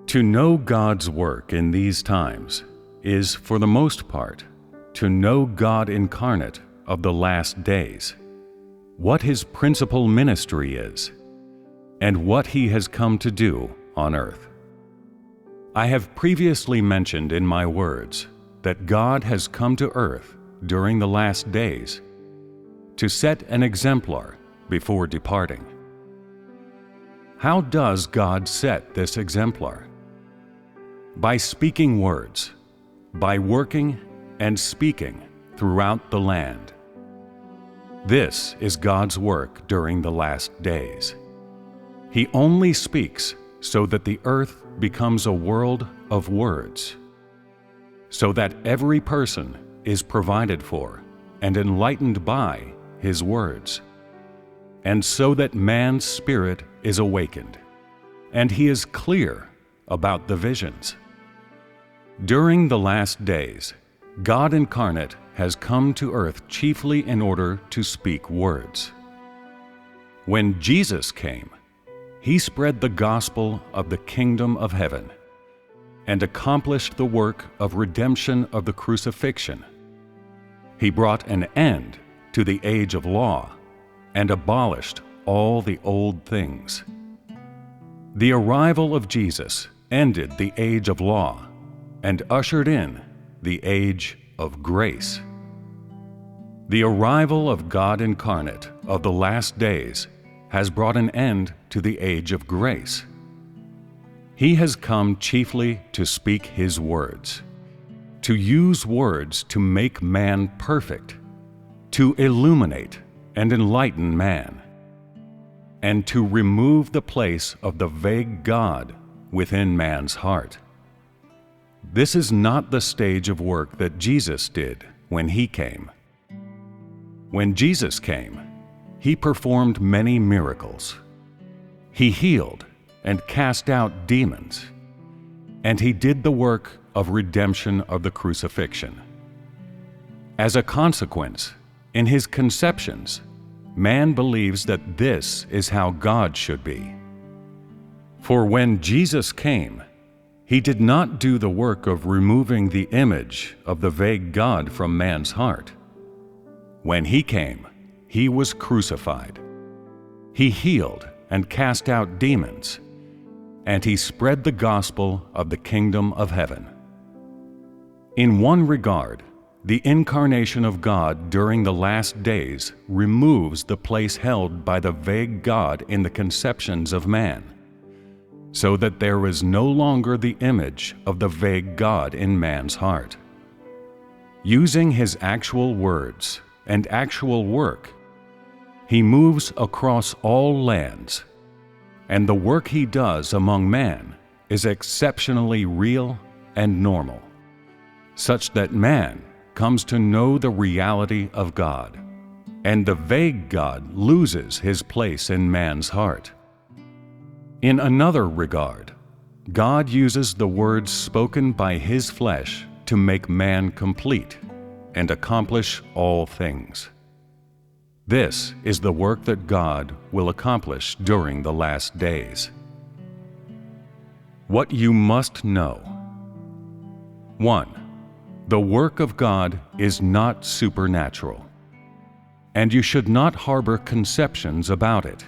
To know God's work in these times is, for the most part, to know God incarnate of the last days, what His principal ministry is, and what He has come to do on earth. I have previously mentioned in my words that God has come to earth during the last days to set an exemplar before departing. How does God set this exemplar? By speaking words, by working and speaking throughout the land. This is God's work during the last days. He only speaks so that the earth becomes a world of words, so that every person is provided for and enlightened by His words, and so that man's spirit is awakened, and he is clear about the visions. During the last days, God incarnate has come to earth chiefly in order to speak words. When Jesus came, He spread the gospel of the kingdom of heaven and accomplished the work of redemption of the crucifixion. He brought an end to the age of law and abolished all the old things. The arrival of Jesus ended the age of law and ushered in the age of grace. The arrival of God incarnate of the last days has brought an end to the age of grace. He has come chiefly to speak His words, to use words to make man perfect, to illuminate and enlighten man, and to remove the place of the vague God within man's heart. This is not the stage of work that Jesus did when He came. When Jesus came, He performed many miracles. He healed and cast out demons, and He did the work of redemption of the crucifixion. As a consequence, in his conceptions, man believes that this is how God should be. For when Jesus came, He did not do the work of removing the image of the vague God from man's heart. When He came, He was crucified. He healed and cast out demons, and He spread the gospel of the kingdom of heaven. In one regard, the incarnation of God during the last days removes the place held by the vague God in the conceptions of man, so that there is no longer the image of the vague God in man's heart. Using His actual words and actual work, He moves across all lands, and the work He does among man is exceptionally real and normal, such that man comes to know the reality of God, and the vague God loses his place in man's heart. In another regard, God uses the words spoken by His flesh to make man complete and accomplish all things. This is the work that God will accomplish during the last days. What you must know. 1. The work of God is not supernatural, and you should not harbor conceptions about it.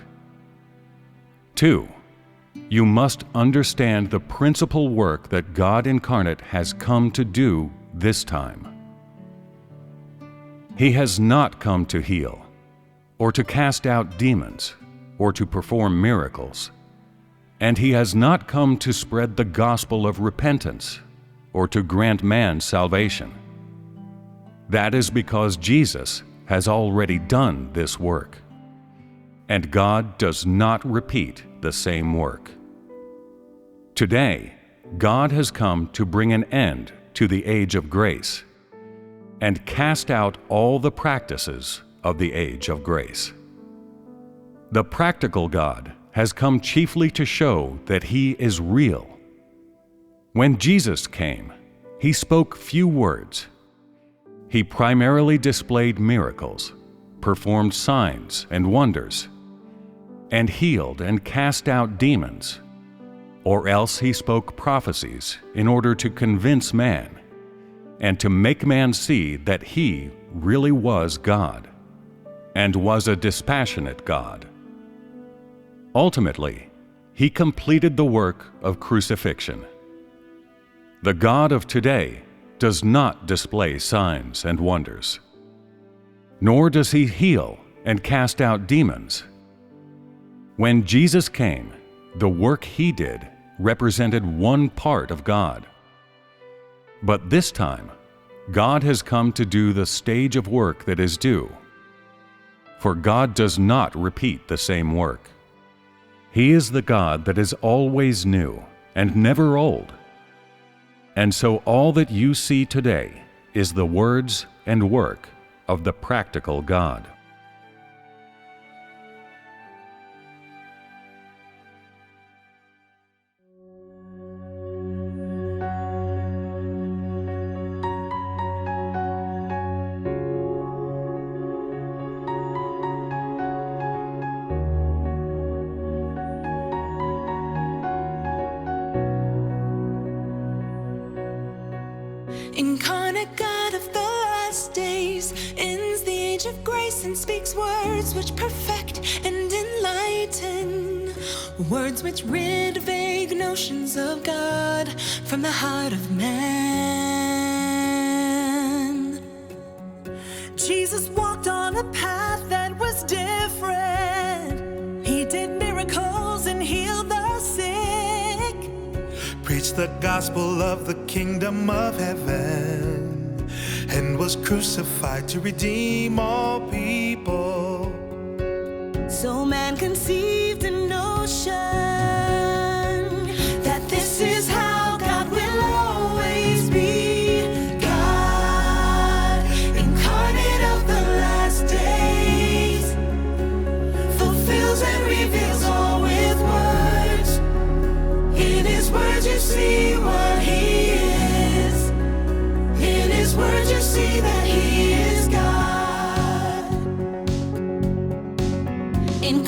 2. You must understand the principal work that God incarnate has come to do this time. He has not come to heal, or to cast out demons, or to perform miracles, and He has not come to spread the gospel of repentance, or to grant man salvation. That is because Jesus has already done this work, and God does not repeat the same work. Today, God has come to bring an end to the age of grace and cast out all the practices of the age of grace. The practical God has come chiefly to show that He is real. When Jesus came, He spoke few words. He primarily displayed miracles, performed signs and wonders, and healed and cast out demons, or else he spoke prophecies in order to convince man, and to make man see that he really was God, and was a dispassionate God. Ultimately, he completed the work of crucifixion. The God of today does not display signs and wonders, nor does he heal and cast out demons. When Jesus came, the work he did represented one part of God. But this time, God has come to do the stage of work that is due. For God does not repeat the same work. He is the God that is always new and never old. And so all that you see today is the words and work of the practical God. Incarnate God of the last days, ends the age of grace and speaks words which perfect and enlighten, words which rid vague notions of God from the heart of man. Jesus walked on a path that was different. He did miracles and healed the sick, preached the gospel of the kingdom of heaven, and was crucified to redeem all people. So man conceived a notion that this is how God will always be. God, incarnate of the last days, fulfills and reveals all with words. In his words you see what he is. In his words you see that he is God. In